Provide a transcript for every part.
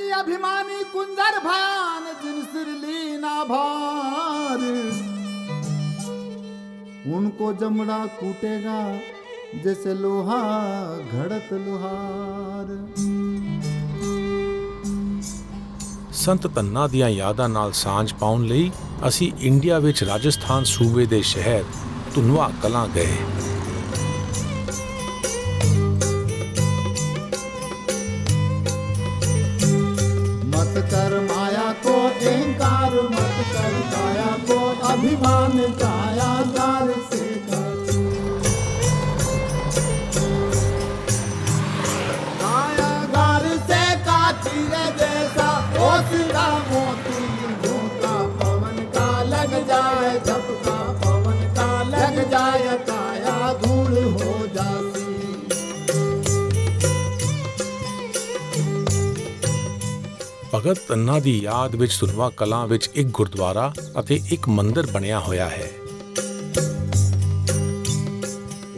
की अभिमानी कुंजर भयान जिन सिरली ना भार, उनको जमड़ा कूटेगा जैसे लोहा घड़त लोहार। ਸੰਤ ਧੰਨਾ ਦੀਆਂ ਯਾਦਾਂ ਨਾਲ ਸਾਂਝ ਪਾਉਣ ਲਈ ਅਸੀਂ ਇੰਡੀਆ ਵਿੱਚ ਰਾਜਸਥਾਨ ਸੂਬੇ ਦੇ ਸ਼ਹਿਰ ਧੁਨਵਾ ਕਲਾਂ ਗਏ। मत कर माया को अहंकार, मत कर काया को अभिमान, कायागार से कायागार से काचीरे जैसा ओसिरा मोती, झोंका पवन का लग जाए, झपका पवन का लग जाए, काया धूल हो जाती। ਭਗਤ ਧੰਨਾ ਦੀ ਯਾਦ ਵਿੱਚ ਧੁਨਵਾ ਕਲਾਂ ਵਿੱਚ ਇੱਕ ਗੁਰਦੁਆਰਾ ਅਤੇ ਇੱਕ ਮੰਦਿਰ ਬਣਿਆ ਹੋਇਆ ਹੈ।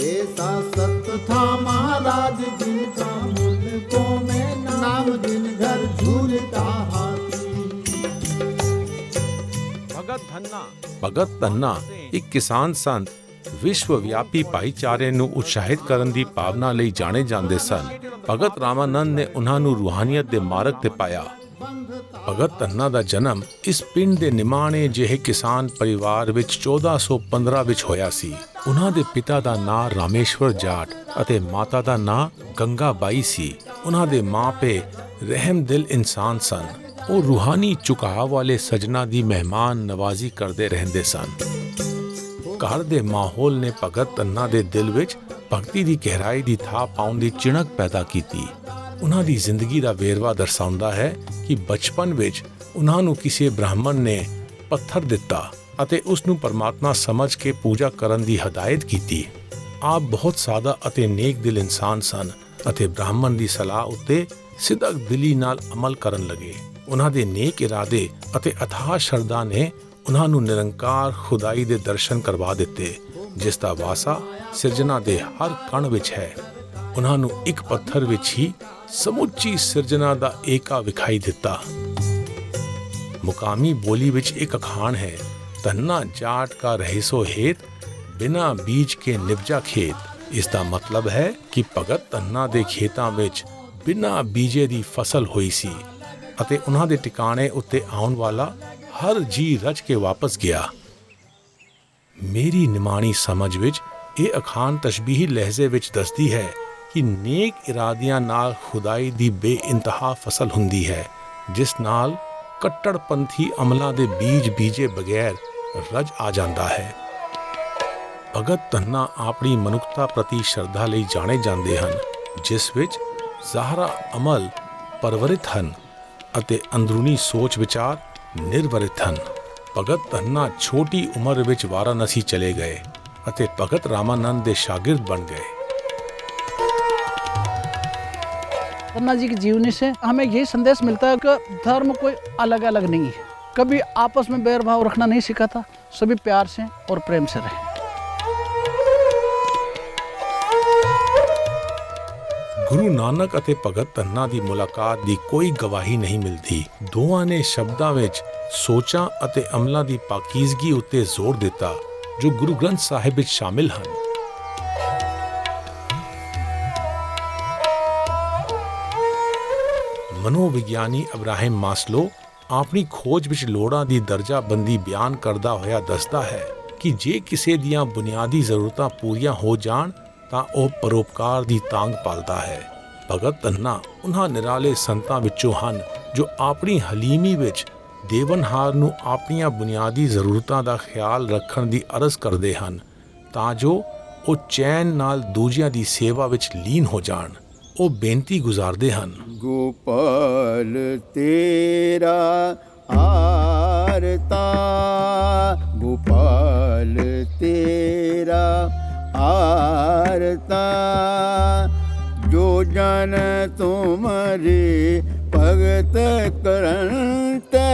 ऐसा सत्य था महाराज जिनका मुल्कों में नाम, दिन घर झूलता हाथी। ਭਗਤ ਧੰਨਾ ਇੱਕ ਕਿਸਾਨ ਸੰਤ ਵਿਸ਼ਵ ਵਿਆਪੀ ਭਾਈਚਾਰੇ ਨੂੰ ਉਤਸ਼ਾਹਿਤ ਕਰਨ ਦੀ ਭਾਵਨਾ ਲਈ ਜਾਣੇ ਜਾਂਦੇ ਸਨ। ਭਗਤ ਰਾਮਾਨੰਦ ਨੇ ਉਹਨਾਂ ਨੂੰ ਰੂਹਾਨੀਅਤ ਦੇ ਮਾਰਗ ਤੇ ਪਾਇਆ। ਭਗਤ ਧੰਨਾ ਦਾ ਜਨਮ ਇਸ ਪਿੰਡ ਦੇ ਨਿਮਾਣੇ ਜਿਹੇ ਕਿਸਾਨ ਪਰਿਵਾਰ ਵਿੱਚ 1415 ਵਿੱਚ ਹੋਇਆ ਸੀ। ਉਹਨਾਂ ਦੇ ਪਿਤਾ ਦਾ ਨਾਂ ਰਾਮੇਸ਼ਵਰ ਜਾਟ ਅਤੇ ਮਾਤਾ ਦਾ ਨਾਂ ਗੰਗਾ ਬਾਈ ਸੀ। ਉਹਨਾਂ ਦੇ ਮਾਪੇ ਰਹਿਮਦਿਲ ਇਨਸਾਨ ਸਨ। ਉਹ ਰੂਹਾਨੀ ਝੁਕਾਅ ਵਾਲੇ ਸੱਜਣਾ ਦੀ ਮਹਿਮਾਨ ਨਵਾਜ਼ੀ ਕਰਦੇ ਰਹਿੰਦੇ ਸਨ। ਘਰ ਦੇ ਮਾਹੌਲ ਨੇ ਭਗਤ ਧੰਨਾ ਦੇ ਦਿਲ ਵਿੱਚ ਭਗਤੀ ਦੀ ਗਹਿਰਾਈ ਦੀ ਥਾਂ ਪਾਉਣ ਦੀ ਚਿਣਕ ਪੈਦਾ ਕੀਤੀ। ਉਹਨਾਂ ਦੀ ਜ਼ਿੰਦਗੀ ਦਾ ਵੇਰਵਾ ਦਰਸਾਉਂਦਾ ਹੈ ਕਿ ਬਚਪਨ ਵਿੱਚ ਉਹਨਾਂ ਨੂੰ ਕਿਸੇ ਬ੍ਰਾਹਮਣ ਨੇ ਪੱਥਰ ਦਿੱਤਾ ਅਤੇ ਉਸ ਨੂੰ ਪਰਮਾਤਮਾ ਸਮਝ ਕੇ ਪੂਜਾ ਕਰਨ ਦੀ ਹਦਾਇਤ ਕੀਤੀ। ਆਪ ਬਹੁਤ ਸਾਦਾ ਅਤੇ ਨੇਕ ਦਿਲ ਇਨਸਾਨ ਸਨ ਅਤੇ ਬ੍ਰਾਹਮਣ ਦੀ ਸਲਾਹ ਉੱਤੇ ਸਿੱਧਕ ਦਿਲੀ ਨਾਲ ਅਮਲ ਕਰਨ ਲੱਗੇ। ਉਹਨਾਂ ਦੇ ਨੇਕ ਇਰਾਦੇ ਅਤੇ ਅਥਾਹ ਸ਼ਰਧਾ ਨੇ ਉਹਨਾਂ ਨੂੰ ਨਿਰੰਕਾਰ ਖੁਦਾਈ ਦੇ ਦਰਸ਼ਨ ਕਰਵਾ ਦਿੱਤੇ, ਜਿਸ ਦਾ ਵਾਸਾ ਸਿਰਜਣਾ ਦੇ ਹਰ ਕਣ ਵਿੱਚ ਹੈ। ਉਹਨਾਂ ਨੂੰ ਇੱਕ ਪੱਥਰ ਵਿੱਚ ਹੀ ਸਮੁੱਚੀ ਸਿਰਜਣਾ ਦਾ ਏਕਾ ਵਿਖਾਈ ਦਿੱਤਾ। ਮੁਕਾਮੀ ਬੋਲੀ ਵਿੱਚ ਇੱਕ ਅਖਾਣ ਹੈ, ਧੰਨਾ ਜਾਟ ਕਾ ਰਹਿਸੋ ਹੇਤ, ਬਿਨਾ ਬੀਜ ਕੇ ਨਿਪਜਾ ਖੇਤ। ਇਸ ਦਾ ਮਤਲਬ ਹੈ ਕਿ ਭਗਤ ਧੰਨਾ ਦੇ ਖੇਤਾਂ ਵਿੱਚ ਬਿਨਾ ਬੀਜੇ ਦੀ ਫਸਲ ਹੋਈ ਸੀ ਅਤੇ ਉਹਨਾਂ ਦੇ ਟਿਕਾਣੇ ਉੱਤੇ ਆਉਣ ਵਾਲਾ ਹਰ ਜੀ ਰਜ ਕੇ ਵਾਪਸ ਗਿਆ। ਮੇਰੀ ਨਿਮਾਣੀ ਸਮਝ ਵਿੱਚ ਇਹ ਅਖਾਣ ਤਸ਼ਬੀਹੀ ਲਹਿਜ਼ੇ ਵਿੱਚ ਦੱਸਦੀ ਹੈ ਕਿ ਨੇਕ ਇਰਾਦਿਆਂ ਨਾਲ ਖੁਦਾਈ ਦੀ ਬੇਇੰਤਹਾ ਫਸਲ ਹੁੰਦੀ ਹੈ, ਜਿਸ ਨਾਲ ਕੱਟੜਪੰਥੀ ਅਮਲਾਂ ਦੇ ਬੀਜ ਬੀਜੇ ਬਗੈਰ ਰਜ ਆ ਜਾਂਦਾ ਹੈ। ਭਗਤ ਧੰਨਾ ਆਪਣੀ ਮਨੁੱਖਤਾ ਪ੍ਰਤੀ ਸ਼ਰਧਾ ਲਈ ਜਾਣੇ ਜਾਂਦੇ ਹਨ, ਜਿਸ ਵਿੱਚ ਜ਼ਾਹਰਾ ਅਮਲ ਪਰਵਰਿਤ ਹਨ ਅਤੇ ਅੰਦਰੂਨੀ ਸੋਚ ਵਿਚਾਰ ਨਿਰਵਰਿਤ ਹਨ। ਭਗਤ ਧੰਨਾ ਛੋਟੀ ਉਮਰ ਵਿੱਚ ਵਾਰਾਣਸੀ ਚਲੇ ਗਏ ਅਤੇ ਭਗਤ ਰਾਮਾਨੰਦ ਦੇ ਸ਼ਾगिर्द बन गए। धन्ना जी की जीवनी से हमें यही संदेश मिलता है कि धर्म कोई अलग अलग नहीं है। कभी आपस में बैरभाव रखना नहीं सिखाता, सभी प्यार से और प्रेम से रहे। ਗੁਰੂ ਨਾਨਕ ਅਤੇ ਭਗਤ ਧੰਨਾ ਦੀ ਮੁਲਾਕਾਤ ਦੀ ਕੋਈ ਗਵਾਹੀ ਨਹੀਂ ਮਿਲਦੀ। ਦੋਵਾਂ ਨੇ ਸ਼ਬਦਾਂ ਵਿੱਚ ਸੋਚਾਂ ਅਤੇ ਅਮਲਾਂ ਦੀ ਪਾਕੀਜ਼ਗੀ ਉੱਤੇ ਜ਼ੋਰ ਦਿੱਤਾ ਜੋ ਗੁਰੂ ਗ੍ਰੰਥ ਸਾਹਿਬ ਵਿੱਚ ਸ਼ਾਮਿਲ ਹਨ। ਮਨੋਵਿਗਿਆਨੀ ਅਬਰਾਹਿਮ ਮਾਸਲੋ ਆਪਣੀ ਖੋਜ ਵਿੱਚ ਲੋੜਾਂ ਦੀ ਦਰਜਾਬੰਦੀ ਬਿਆਨ ਕਰਦਾ ਹੋਇਆ ਦੱਸਦਾ ਹੈ ਕਿ ਜੇ ਕਿਸੇ ਦੀਆਂ ਬੁਨਿਆਦੀ ਜ਼ਰੂਰਤਾਂ ਪੂਰੀਆਂ ਹੋ ਜਾਣ ਤਾਂ ਉਹ ਪਰਉਪਕਾਰ ਦੀ ਤਾਂਘ ਪਾਲਦਾ ਹੈ। ਭਗਤ ਧੰਨਾ ਉਹਨਾਂ ਨਿਰਾਲੇ ਸੰਤਾਂ ਵਿੱਚੋਂ ਹਨ ਜੋ ਆਪਣੀ ਹਲੀਮੀ ਵਿੱਚ ਦੇਵਨਹਾਰ ਨੂੰ ਆਪਣੀਆਂ ਬੁਨਿਆਦੀ ਜ਼ਰੂਰਤਾਂ ਦਾ ਖਿਆਲ ਰੱਖਣ ਦੀ ਅਰਜ਼ ਕਰਦੇ ਹਨ ਤਾਂ ਜੋ ਉਹ ਚੈਨ ਨਾਲ ਦੂਜਿਆਂ ਦੀ ਸੇਵਾ ਵਿੱਚ ਲੀਨ ਹੋ ਜਾਣ। ਉਹ ਬੇਨਤੀ ਗੁਜ਼ਾਰਦੇ ਹਨ, ਗੋਪਾਲ ਤੇਰਾ ਆਰਤਾ, ਗੋਪਾਲ ਤੇਰਾ ਆਰਤਾ, ਜੋ ਜਨ ਤੁਮਰੇ ਭਗਤ ਕਰਨ ਤੇ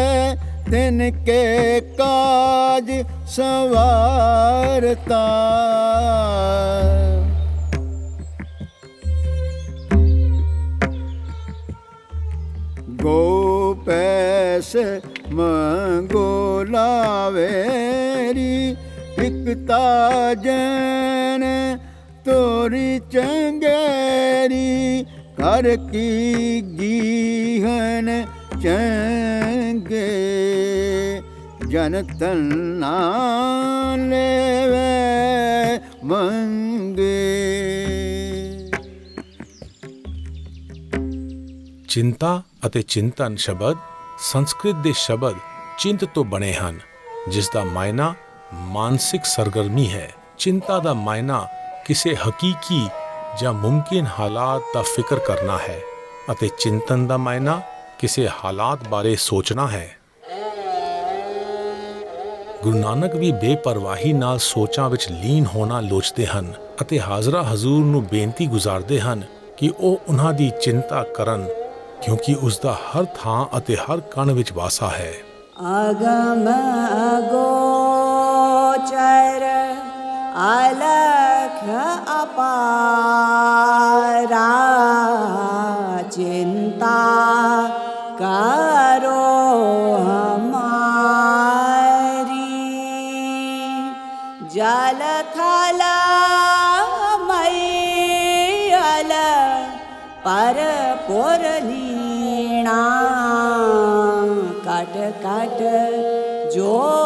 ਤਿਨ ਕੇ ਕਾਜ ਸਵਾਰਤਾ। गोपैस मंगोला वेरी इकता जन तोरी चंगेरी कर की गीहन चंगे जन तन्ना लेवे मंगे। ਚਿੰਤਾ ਅਤੇ ਚਿੰਤਨ ਸ਼ਬਦ ਸੰਸਕ੍ਰਿਤ ਦੇ ਸ਼ਬਦ ਚਿੰਤ ਤੋਂ ਬਣੇ ਹਨ, ਜਿਸ ਦਾ ਮਾਇਨਾ ਮਾਨਸਿਕ ਸਰਗਰਮੀ ਹੈ। ਚਿੰਤਾ ਦਾ ਮਾਇਨਾ ਕਿਸੇ ਹਕੀਕੀ ਜਾਂ ਮੁਮਕਿਨ ਹਾਲਾਤ ਦਾ ਫਿਕਰ ਕਰਨਾ ਹੈ ਅਤੇ ਚਿੰਤਨ ਦਾ ਮਾਇਨਾ ਕਿਸੇ ਹਾਲਾਤ ਬਾਰੇ ਸੋਚਣਾ ਹੈ। ਗੁਰੂ ਨਾਨਕ ਵੀ ਬੇਪਰਵਾਹੀ ਨਾਲ ਸੋਚਾਂ ਵਿੱਚ ਲੀਨ ਹੋਣਾ ਲੋਚਦੇ ਹਨ ਅਤੇ ਹਾਜ਼ਰਾ ਹਜ਼ੂਰ ਨੂੰ ਬੇਨਤੀ ਗੁਜ਼ਾਰਦੇ ਹਨ ਕਿ ਉਹ ਉਹਨਾਂ ਦੀ ਚਿੰਤਾ ਕਰਨ, ਕਿਉਂਕਿ ਉਸ ਦਾ ਹਰ ਥਾਂ ਅਤੇ ਹਰ ਕਣ ਵਿੱਚ ਵਾਸਾ ਹੈ। ਅਗਮ ਅਗੋਚਰ ਅਲਖ ਅਪਾਰਾ ਚਿੰਤਾ ਕਰੋ ਹਮਾਰੀ ਜਲ ਥਲ ਮਈਅਲ पर पुरलीणा कट कट जोत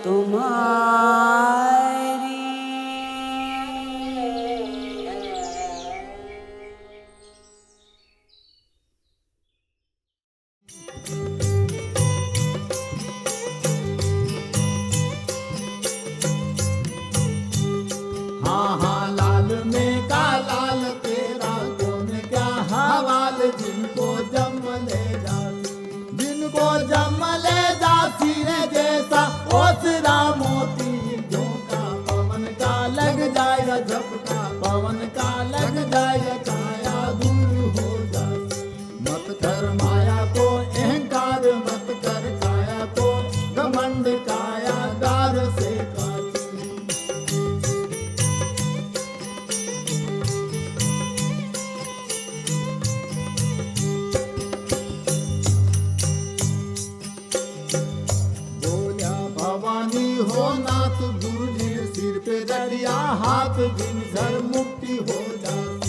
तुम्हारी। हाँ हाँ लाल में का लाल तेरा कौन क्या हवाल, जिनको जम ले जाती रे जैसा ओसरा मोती झोंका पवन का लग जाएगा झपका, पवन का लग जाएगा काया दूर हो जाती। मत कर माया को अहंकार, मत कर काया को घमंड, काया गार से काटी। भवानी हो नाथ गुरु जी सिर पे डलिया हाथ, जिन घर मुक्ति हो जाती।